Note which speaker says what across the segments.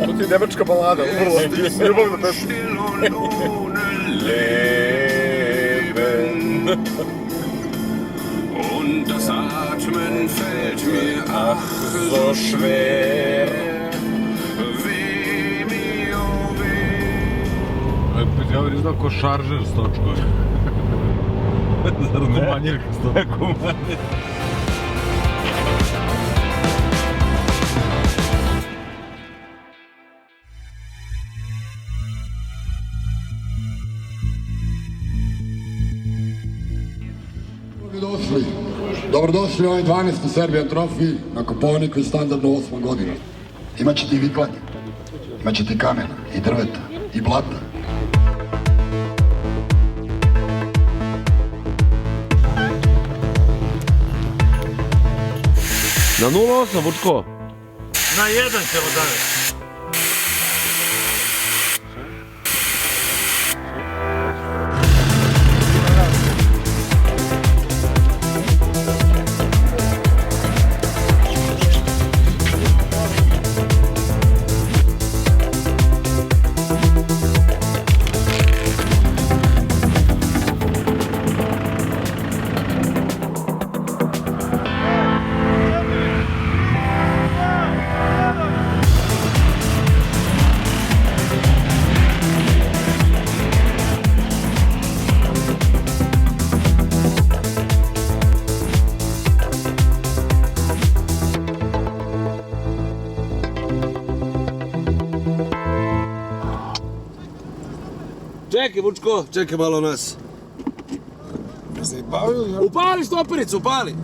Speaker 1: To ti je nemačka balada, vrlo ljubavna pesma. Leben.
Speaker 2: Und das Atmen fällt mir ach
Speaker 1: So schwer.
Speaker 2: weh mir, oh weh.
Speaker 3: Ja bih znao ko šaržer stočko. Zar ne? Kumanjerka stočko. Kumanjerka.
Speaker 4: Dobrodošli u ovaj 12. Serbian Trophy na Kopaoniku i standardno 8. godinu. Imaćete i viklanje, imaćete i kamena, i drveta, i blata.
Speaker 5: Na 0,8, Vučko.
Speaker 6: Na 1 ćemo danas.
Speaker 5: Čekaj, Vučko, čekaj malo nas. Upali stopericu, upali!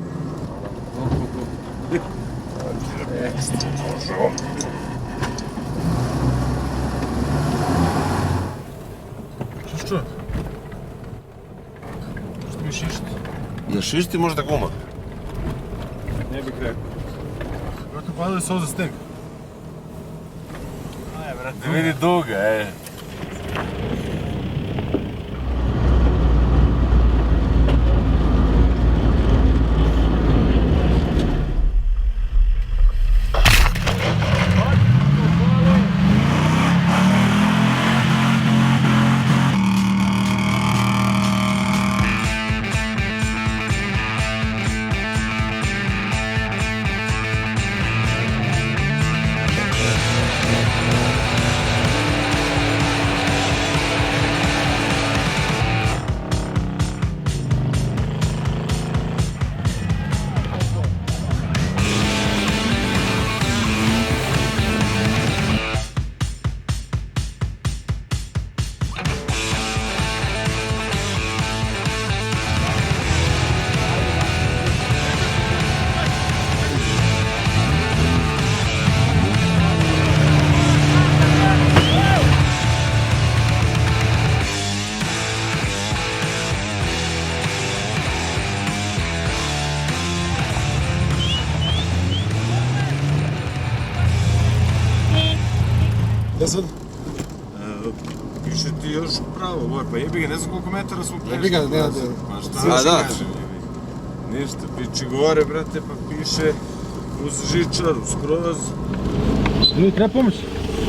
Speaker 3: Što? Što mi šišti?
Speaker 5: Ja šišti možda guma.
Speaker 3: Ne bih rekao. Kako padali se ovo za sneg?
Speaker 6: Aj, brate.
Speaker 5: Da vidi duga,
Speaker 3: Ja sad? Piše ti još pravo, boj, pa jebi ga, ne znam koliko metara smo prešli.
Speaker 1: Jebi ga, ne,
Speaker 3: Pa šta
Speaker 5: A, da.
Speaker 3: kažem, jebi. Ništa, piči gore, brate, pa piše uz žičaru, skroz.
Speaker 1: Ljudi, treba pomoć?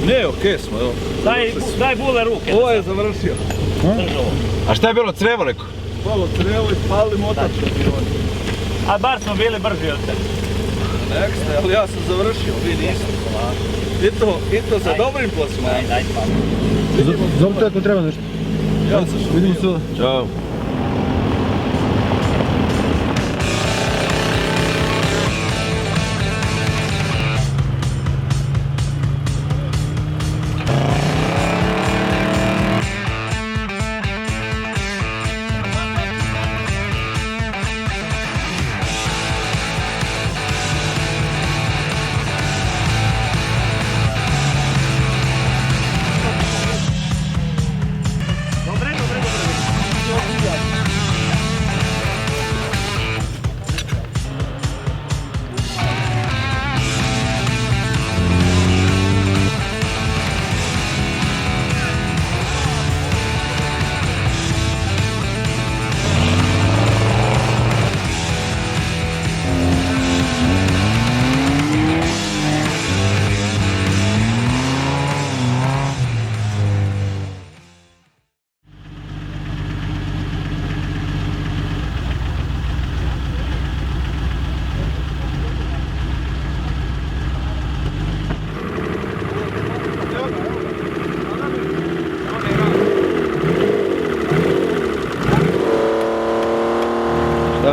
Speaker 5: Ne, okej smo, evo.
Speaker 6: Daj bule ruke.
Speaker 5: Ovo je završio.
Speaker 6: Drži ovo.
Speaker 5: A šta je bilo, crevo neko?
Speaker 3: Malo trevo i spali motač.
Speaker 6: A bar smo bili brži od tebe.
Speaker 5: Ekstra, ali ja sam završio, vi niste. I to sa dobrim plasmanom.
Speaker 6: Daj, pa.
Speaker 1: Zovu te ako treba nešto.
Speaker 5: Ja sam što
Speaker 1: Vidimo se.
Speaker 5: Ćao.
Speaker 6: Dobre.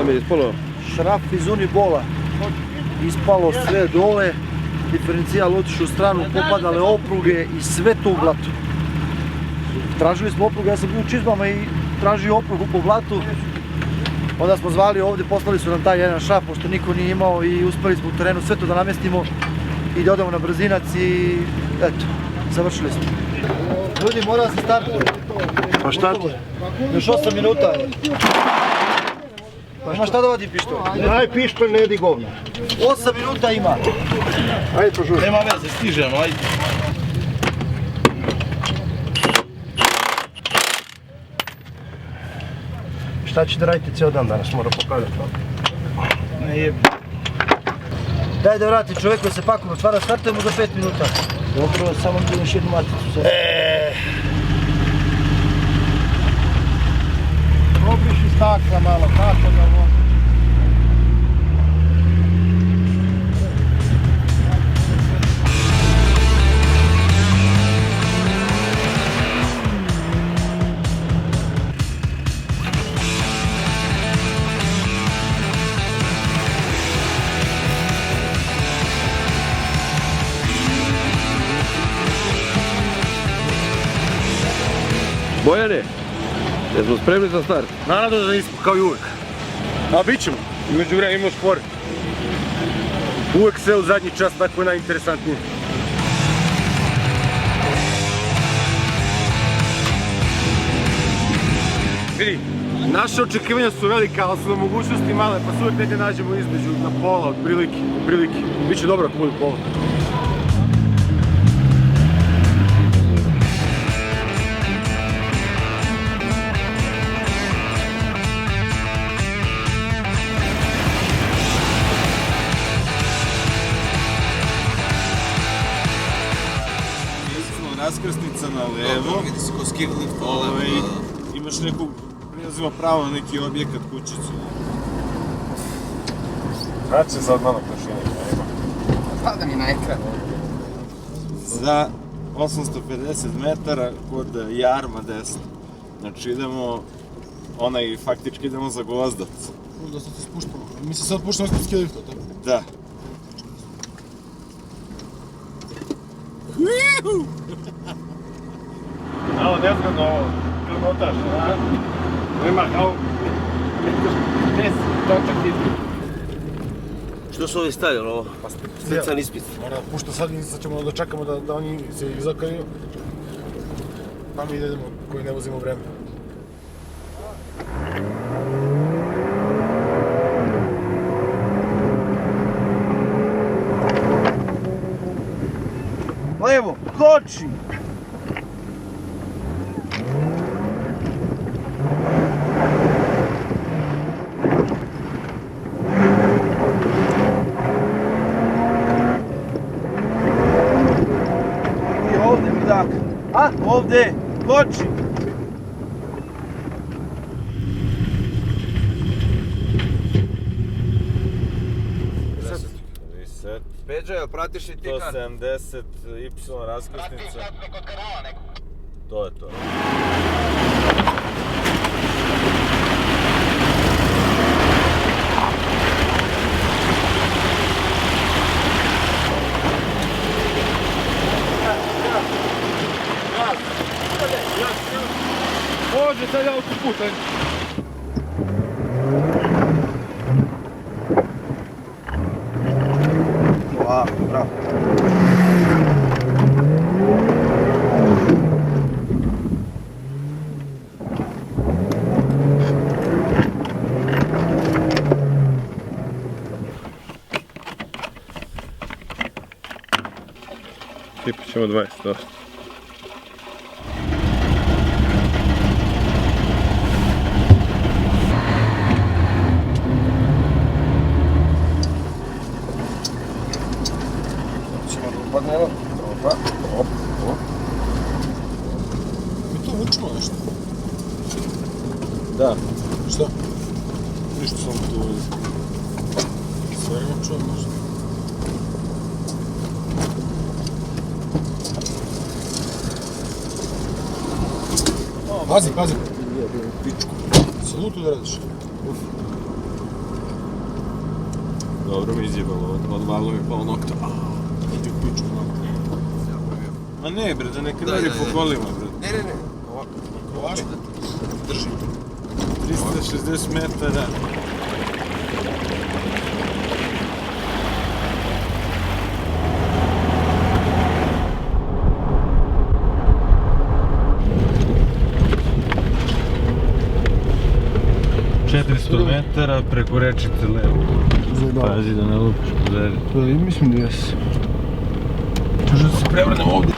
Speaker 5: mi je ispalo?
Speaker 7: Šraf iz unibola. Ispalo sve dole, diferencijal otišao u stranu, popadale opruge i sve to u blatu. Tražili smo opruge, ja sam bio u čizmama i tražio oprugu po blatu. Onda smo zvali ovdje, poslali su nam taj jedan šraf, pošto niko nije imao i uspeli smo u terenu sve to da namestimo i da odemo na brzinac i eto, završili smo. Ljudi, mora se startuje.
Speaker 1: Pa šta ti?
Speaker 7: Još 8 minuta je. Pa ima šta da vodi pištolj?
Speaker 1: Daj pištolj, ne jedi govna.
Speaker 7: 8 minuta ima.
Speaker 1: Ajde, požuri.
Speaker 5: Nema veze, stižemo, ajde.
Speaker 1: Šta ćete raditi cijel dan danas, moram popravljati.
Speaker 7: Ne jeb. Daj da vrati čovjek koji se pakuje, otvara, startujemo za 5 minuta. Dobro, samo mi još jednu maticu sad.
Speaker 1: Obriši stakla malo, kako da vozi.
Speaker 5: Bojane, jesmo spremni za start?
Speaker 1: Naravno da nismo, kao i uvijek. A bit ćemo. I među vremena imamo sport. Uvijek sve u zadnji čas, tako je najinteresantnije. Vidi, naše očekivanja su velika, ali su na mogućnosti male, pa se uvijek negdje nađemo između na pola, otprilike. Biće dobro ako bude pola.
Speaker 3: Raskrsnica na levo, imaš neku, prilazimo pravo na neki objekat, kućicu.
Speaker 1: Kad će sad malo prašenje, nema.
Speaker 8: Pada mi na ekran.
Speaker 3: Za 850 metara kod jarma desno. Znači idemo, faktički idemo za Gvozdac.
Speaker 1: Da se spuštamo. Mi se sad puštamo ispod skilifta, tako?
Speaker 3: Da.
Speaker 1: Malo nezgodno ovo, krmotaš, a? Nema kao...
Speaker 5: Što su ovi stavili ovo? Slican ispit.
Speaker 1: Mora pušta sad i sad ćemo da čekamo da oni se izakaju. Pa mi idemo koji ne vozimo vreme.
Speaker 7: Levo, koči! I ovdje mi dak. A? Ovdje, koči!
Speaker 3: Peđa, jel pratiš i ti kar? 170 Y raskrsnica. To je to.
Speaker 1: Može sad autoput, ajde.
Speaker 7: Bravo.
Speaker 1: Tipit ćemo 20, dosta. Mi to učimo nešto?
Speaker 3: Da.
Speaker 1: Šta? Ništa, samo to ovdje. Stvarno čujem nešto. Pazi, pazi. Pičku. Salutu da radiš.
Speaker 3: Dobro mi izjebalo, odvalo mi pao nokta. Idi u pičku nokta. Ma ne bre, da ne krvari po kolima bre.
Speaker 2: Ne. Ovako. Drži.
Speaker 3: 360 metara. Metara preko rečice levo. Pazi da ne lupiš po zeri.
Speaker 7: Mislim da jesi.
Speaker 3: Može da se prevrnem ovdje.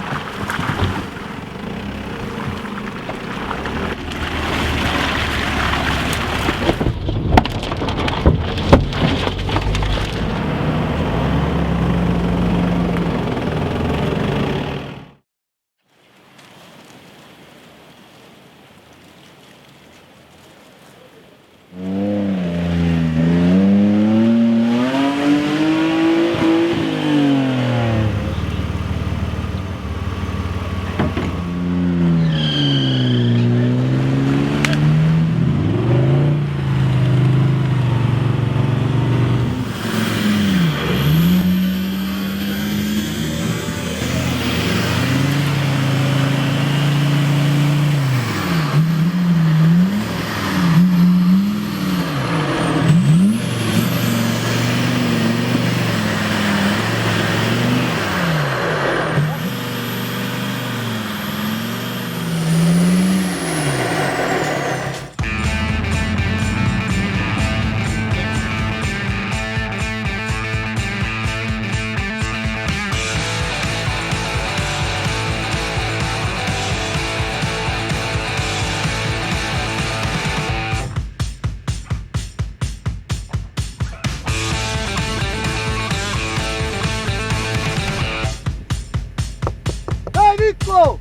Speaker 7: Nitko!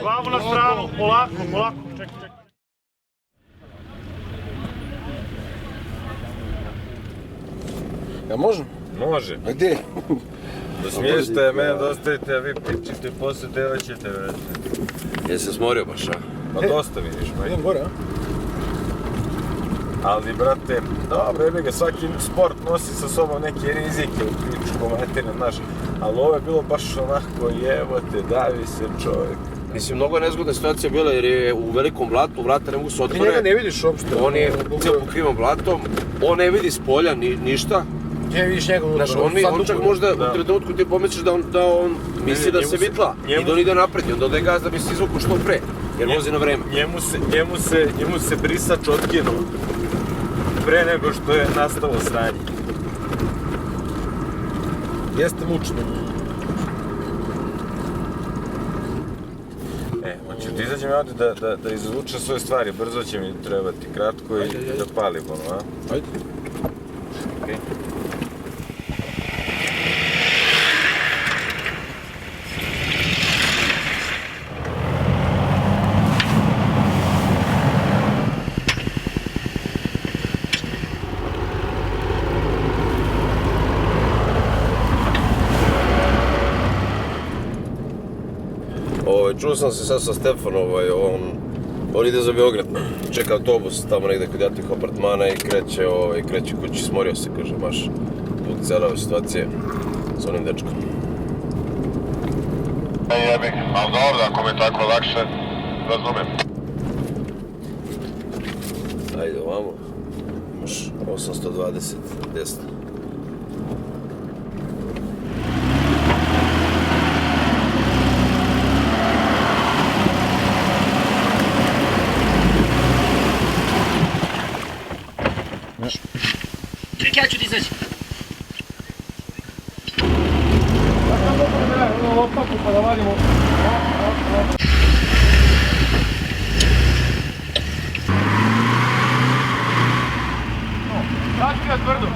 Speaker 6: Glavu na stranu, polako, čekaj.
Speaker 1: Ja možem?
Speaker 3: Može.
Speaker 1: A gdje?
Speaker 3: Do smještaja mene dostavite, a vi pričite poslije devaćete vrati.
Speaker 2: Jesi se smorio baš, a?
Speaker 3: Pa dosta vidiš, majke.
Speaker 1: Idem gore, a?
Speaker 3: Ali, brate, dobro, jebi ga, svaki sport nosi sa sobom neke rizike u pičku materinu, znaš. Ali ovo je bilo baš onako, jebote, davi se čovjek.
Speaker 2: Mislim, mnogo je nezgodna situacija bila jer je u velikom blatu, vrata ne mogu se otvore.
Speaker 1: Ti njega ne vidiš uopšte.
Speaker 2: On je cijel pokrivan blatom, on ne vidi s polja ništa.
Speaker 1: Gdje vidiš njega unutra?
Speaker 2: Znaš, on čak možda u trenutku ti pomisliš da on misli da se vitla i da on ide napred i onda ode gaz da bi se izvukao što pre, jer vozi na vreme.
Speaker 3: Njemu se brisač otkinuo pre nego što je nastalo sranje.
Speaker 1: Jeste mučno.
Speaker 3: Hoću ti izađem ovdje da izvučem svoje stvari, brzo će mi trebati, kratko i da palim ono, a?
Speaker 1: Ajde.
Speaker 3: Okej.
Speaker 2: čuo sam se sad sa Stefanom, on ide za Beograd, čeka autobus tamo negdje kod jatih apartmana i kreće kući, smorio se, kaže, baš zbog cijele ove situacije s onim dečkom.
Speaker 4: Jebik, ali dobro, ako mi je tako lakše, razumem.
Speaker 2: Ajde ovamo, imaš 820 desno.
Speaker 8: Čekaj, ja ću ti izaći.
Speaker 1: Loptaku pa da vadimo. Daći ga tvrdo.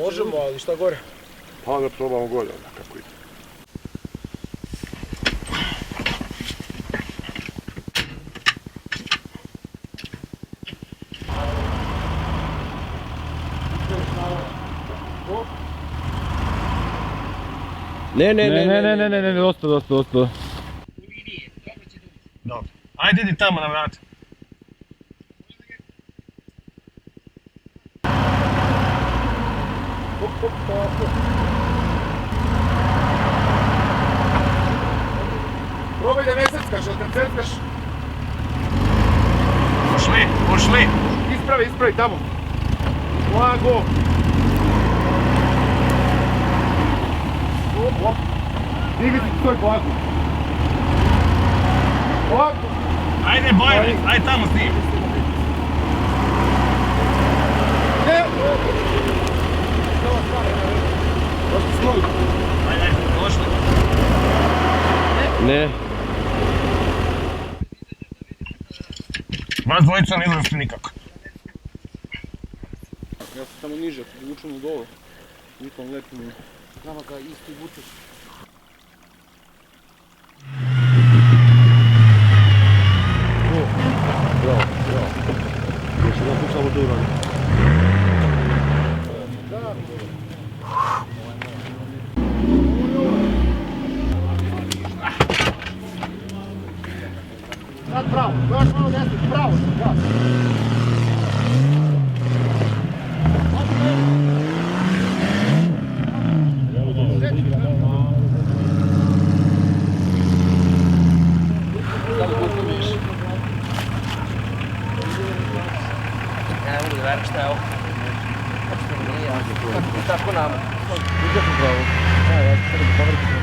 Speaker 7: Možemo, ali šta gore?
Speaker 1: Pa da probamo gore, onda kako ide.
Speaker 5: Ne, dosta.
Speaker 6: Dobro. Ajde, idi tamo na vrat.
Speaker 1: Probaj da ne seckaš, ali kad seckaš,
Speaker 6: Pošli.
Speaker 1: ispravi tamo. Lago. Op. Digli ti, stoj polako. Polako.
Speaker 6: Ajde, Bojane, ajde tamo s njim.
Speaker 1: Ne. Došli smo.
Speaker 6: Ajde, došli.
Speaker 5: Ne.
Speaker 6: Vas dvojica ne izrastu nikako.
Speaker 5: Ja sam tamo niže, vučem u dole. Nikom lepim.
Speaker 7: Nama ga isti vučeš.
Speaker 5: Bravo. Još jedan put samo to uradim.
Speaker 1: Sad pravo, još malo desno, pravo, da.
Speaker 8: Ne mogu da verujem šta je ovo. Tako nama.
Speaker 5: Nikako pravo. Ja ću sada da povrtim.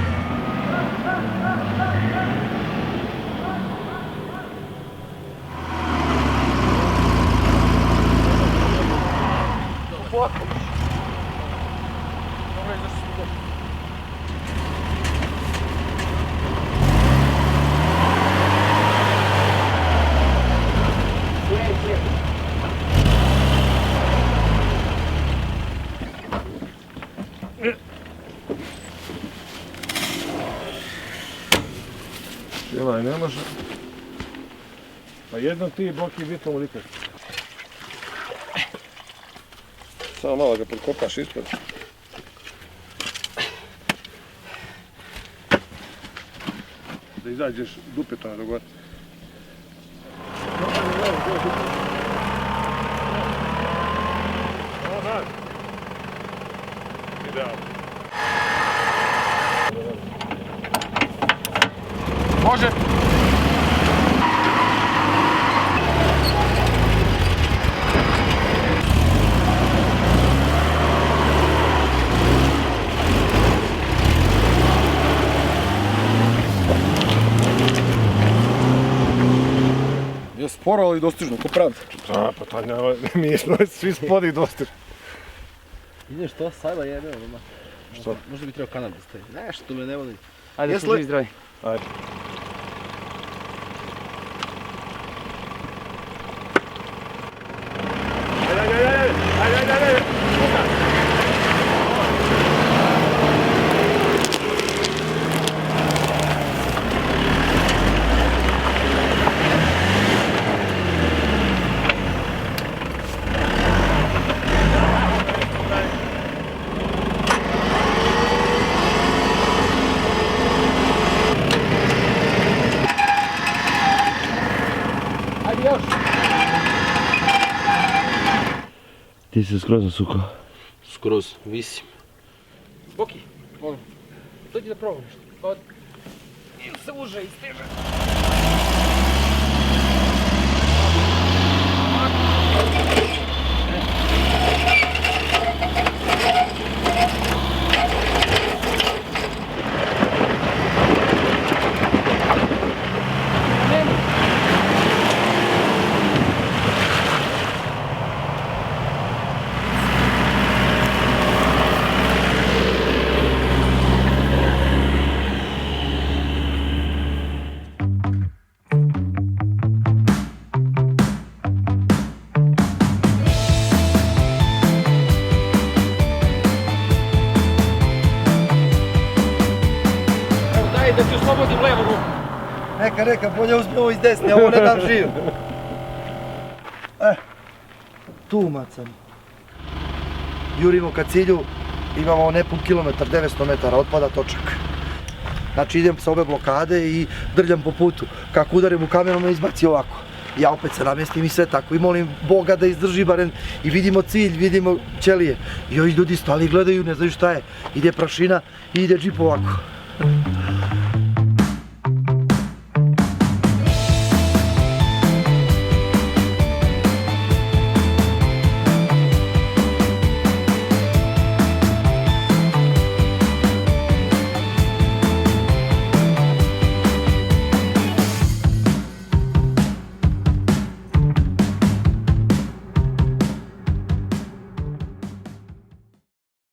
Speaker 1: Jelaj, ne može. Pa jednom ti Boki bitno mu nikad. Samo malo ga podkopaš ispred. Da izađeš dupeta na gore. Idealno. Može! je sporo, ali dostižno, ko pravda.
Speaker 3: A, pa to nema, mi smo svi spodi dostižni.
Speaker 5: Ideš to, sajba jebe, odmah.
Speaker 3: Što?
Speaker 5: Možda bi trebao kanal da stavi. Nešto me ne voli.
Speaker 1: Ajde, služi zdravi.
Speaker 3: Ajde.
Speaker 5: Ti se skroz nasukao. Skroz, visim.
Speaker 8: Boki, molim. Dođi da probam nešto. Od. Ili se uže i steže. Da ti oslobodim levu ruku.
Speaker 7: Neka, bolje uzmi ovo iz desne, ovo ne dam živ. Tu macam. Jurimo ka cilju, imamo nepun kilometar, 900 metara, otpada točak. Znači idem sa ove blokade i drljam po putu. Kako udarim u kameru me izbaci ovako. Ja opet se namjestim i sve tako i molim Boga da izdrži barem i vidimo cilj, vidimo ćelije. I ovi ljudi stali i gledaju, ne znaju šta je. Ide prašina i ide džip ovako.